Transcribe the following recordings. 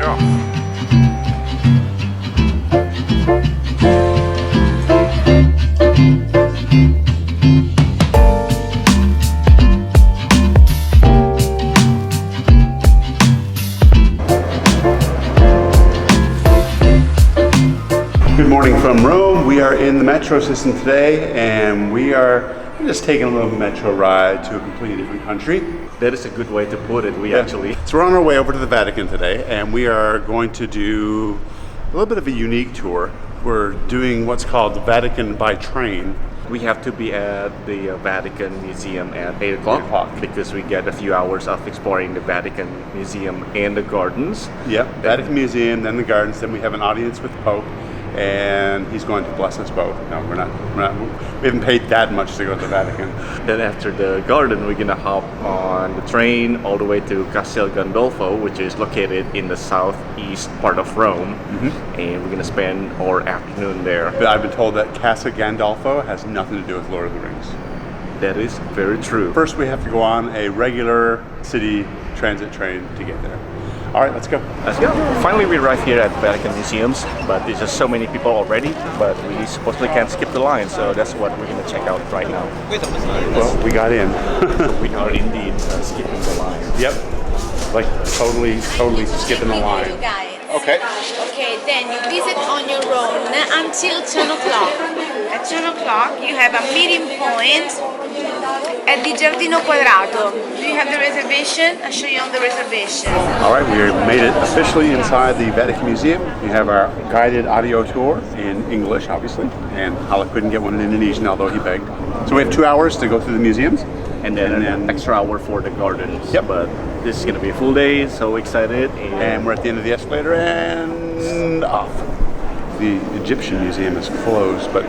Yeah. Good morning from Rome. We are in the metro system today, and we're just taking a little metro ride to a completely different country. That is a good way to put it. So we're on our way over to the Vatican today, and we are going to do a little bit of a unique tour. We're doing what's called the Vatican by train. We have to be at the Vatican Museum at 8 o'clock because we get a few hours of exploring the Vatican Museum and the gardens. Yep, Vatican Museum, then the gardens, then we have an audience with the Pope, and he's going to bless us both. No, we're not, we haven't paid that much to go to the Vatican. Then after the garden, we're gonna hop on the train all the way to Castel Gandolfo, which is located in the southeast part of Rome, and we're gonna spend our afternoon there. But I've been told that Castel Gandolfo has nothing to do with Lord of the Rings. That is very true. First, we have to go on a regular city transit train to get there. All right, let's go. Let's go. Finally, we arrived here at Vatican Museums, but there's just so many people already, but we supposedly can't skip the line, so that's what we're going to check out right now. Well, we got in. We are indeed skipping the line. Yep. Like totally skipping the line. Okay. Okay, then you visit on your own until 10 o'clock. At 10 o'clock, you have a meeting point at the Giardino Quadrato. Do you have the reservation? I'll show you on the reservation. All right, we made it officially inside the Vatican Museum. We have our guided audio tour in English, obviously, and Hala couldn't get one in Indonesian, although he begged. So we have 2 hours to go through the museums. And then an extra hour for the gardens. Yep. But this is going to be a full day, so excited. And we're at the end of the escalator and off. The Egyptian Museum is closed, but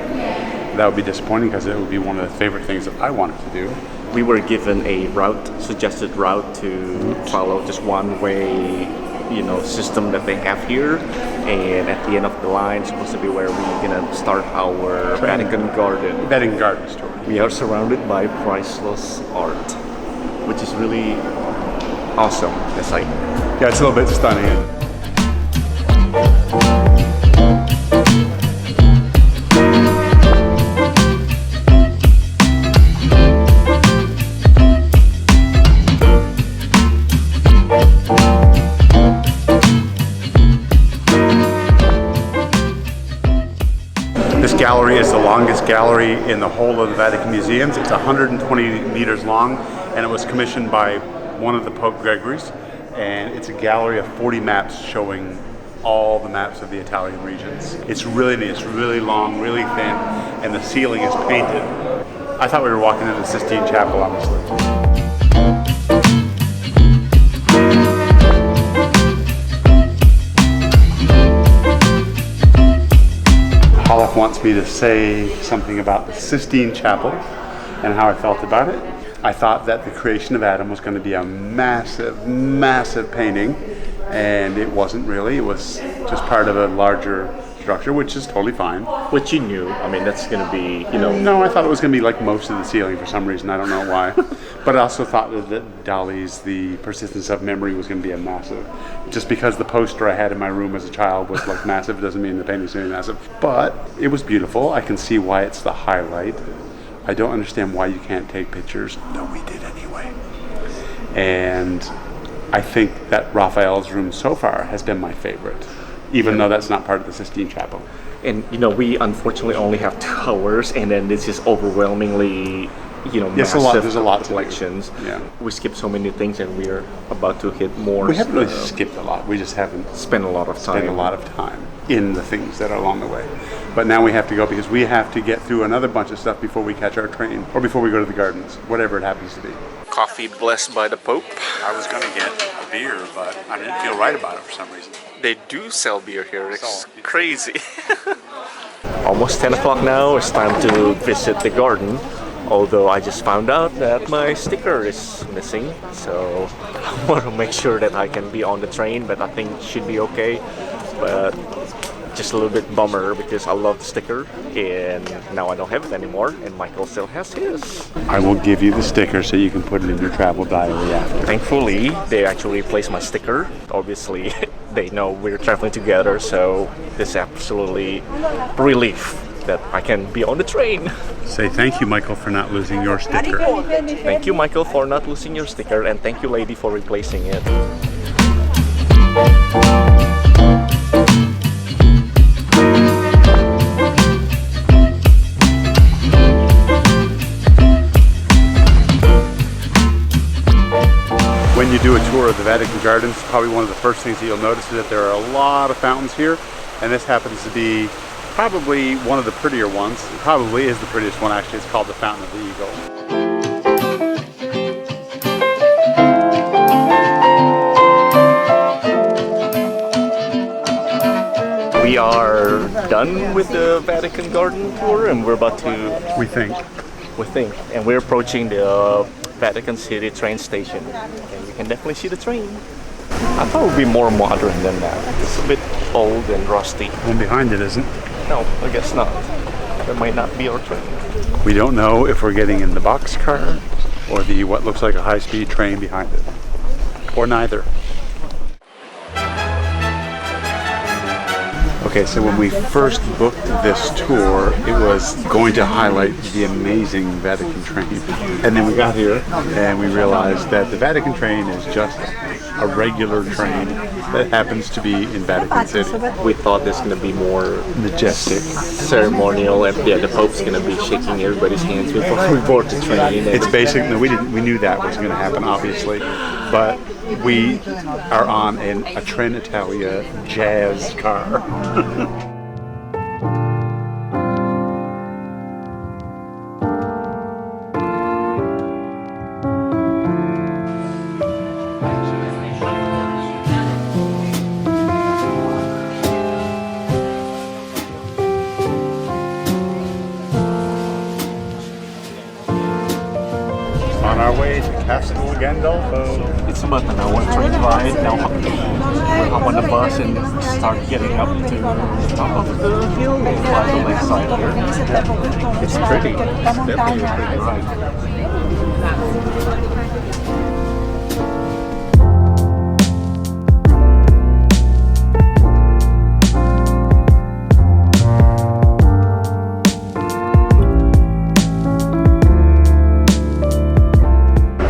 that would be disappointing because it would be one of the favorite things that I wanted to do. We were given a suggested route to follow, just one way, system that they have here. And at the end of the line, it's supposed to be where we're gonna start our Vatican Gardens tour. We are surrounded by priceless art, which is really awesome. It's like, yeah, it's a little bit stunning. This gallery is the longest gallery in the whole of the Vatican Museums. It's 120 meters long, and it was commissioned by one of the Pope Gregories. And it's a gallery of 40 maps showing all the maps of the Italian regions. It's really neat. It's really long, really thin, and the ceiling is painted. I thought we were walking into the Sistine Chapel, honestly. Holland wants me to say something about the Sistine Chapel and how I felt about it. I thought that the creation of Adam was going to be a massive, massive painting, and it wasn't really. It was just part of a larger structure, which is totally fine. Which you knew. I mean, that's going to be, No, I thought it was going to be like most of the ceiling for some reason. I don't know why. But I also thought that Dali's The Persistence of Memory was going to be a massive. Just because the poster I had in my room as a child was like massive doesn't mean the painting's going to be massive. But it was beautiful. I can see why it's the highlight. I don't understand why you can't take pictures. No, we did anyway. And I think that Raphael's room so far has been my favorite, even though that's not part of the Sistine Chapel. And, we unfortunately only have 2 hours, and then this is overwhelmingly, massive there's a lot collections. Yeah. We skipped so many things, and we're about to hit more. We haven't really skipped a lot. We just haven't spent a lot of time in the things that are along the way. But now we have to go because we have to get through another bunch of stuff before we catch our train or before we go to the gardens, whatever it happens to be. Coffee blessed by the Pope. I was going to get a beer, but I didn't feel right about it for some reason. They do sell beer here. It's crazy. Almost 10 o'clock now. It's time to visit the garden. Although I just found out that my sticker is missing, so I want to make sure that I can be on the train, but I think it should be okay. But just a little bit bummer because I love the sticker and now I don't have it anymore and Michael still has his. I will give you the sticker so you can put it in your travel diary after. Thankfully, they actually replaced my sticker. Obviously, they know we're traveling together, so this is absolutely relief that I can be on the train. Say thank you, Michael, for not losing your sticker. Thank you, Michael, for not losing your sticker, and thank you, lady, for replacing it. When you do a tour of the Vatican Gardens, probably one of the first things that you'll notice is that there are a lot of fountains here, and this happens to be probably one of the prettier ones. It probably is the prettiest one, actually. It's called the Fountain of the Eagle. We are done with the Vatican Garden tour, and we're about to... We think. And we're approaching the Vatican City Train Station, and you can definitely see the train. I thought it would be more modern than that. It's a bit old and rusty. And behind it isn't. No, I guess not. That might not be our train. We don't know if we're getting in the boxcar or the what looks like a high-speed train behind it, or neither. Okay, so when we first booked this tour, it was going to highlight the amazing Vatican train. And then we got here and we realized that the Vatican train is just a regular train that happens to be in Vatican City. We thought this was going to be more Majestic. ceremonial, and yeah, the Pope's going to be shaking everybody's hands before we board the train. It's basic. No, we knew that was going to happen, obviously, but we are on a TrenItalia Jazz car. On our way to Castel Gandolfo. It's about an hour train ride. Now we'll hop on the bus and start getting up to the top of the hill by the lakeside here. It's pretty. It's definitely a pretty ride.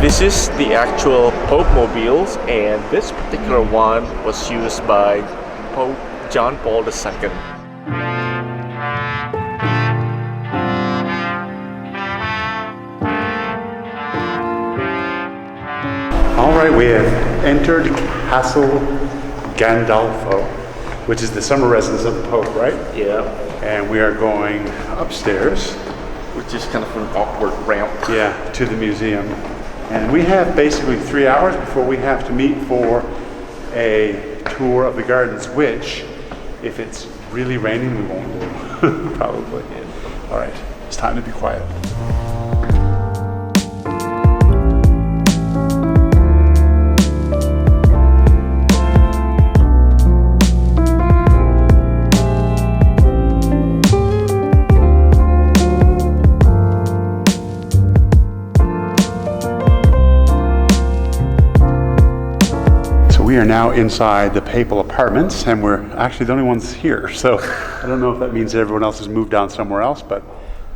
This is the actual Pope mobiles, and this particular one was used by Pope John Paul II. All right, we have entered Castel Gandolfo, which is the summer residence of the Pope, right? Yeah. And we are going upstairs. Which is kind of an awkward ramp. Yeah, to the museum. And we have basically 3 hours before we have to meet for a tour of the gardens, which, if it's really raining, we won't do. Probably. All right, it's time to be quiet. We are now inside the papal apartments, and we're actually the only ones here. So I don't know if that means that everyone else has moved down somewhere else, but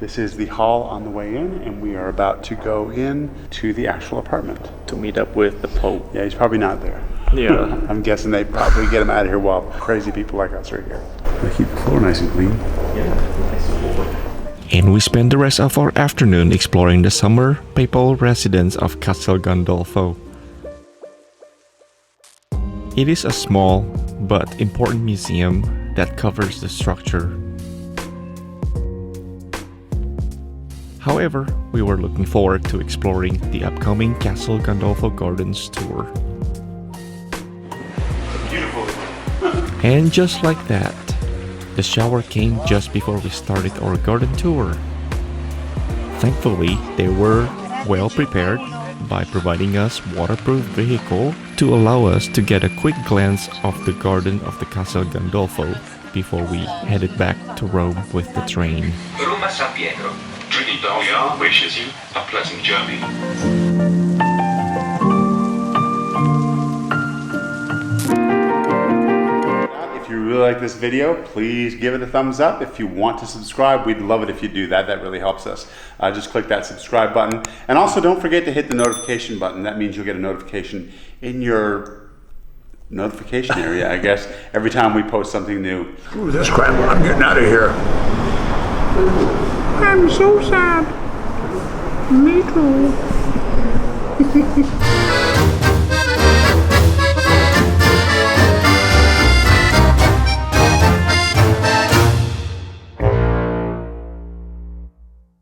this is the hall on the way in, and we are about to go in to the actual apartment. To meet up with the Pope. Yeah, he's probably not there. Yeah. I'm guessing they probably get him out of here while crazy people like us are here. They keep the floor nice and clean. And we spend the rest of our afternoon exploring the summer papal residence of Castel Gandolfo. It is a small but important museum that covers the structure. However, we were looking forward to exploring the upcoming Castel Gandolfo Gardens tour. Beautiful. And just like that, the shower came just before we started our garden tour. Thankfully, they were well prepared by providing us waterproof vehicle to allow us to get a quick glance of the garden of the Castel Gandolfo before we headed back to Rome with the train. Roma San Pietro. TrenItalia wishes you a pleasant journey. If you really like this video, please give it a thumbs up. If you want to subscribe, we'd love it if you do that. That really helps us. Just click that subscribe button. And also don't forget to hit the notification button. That means you'll get a notification in your notification area, I guess, every time we post something new. Ooh, this crap, I'm getting out of here. I'm so sad. Me too.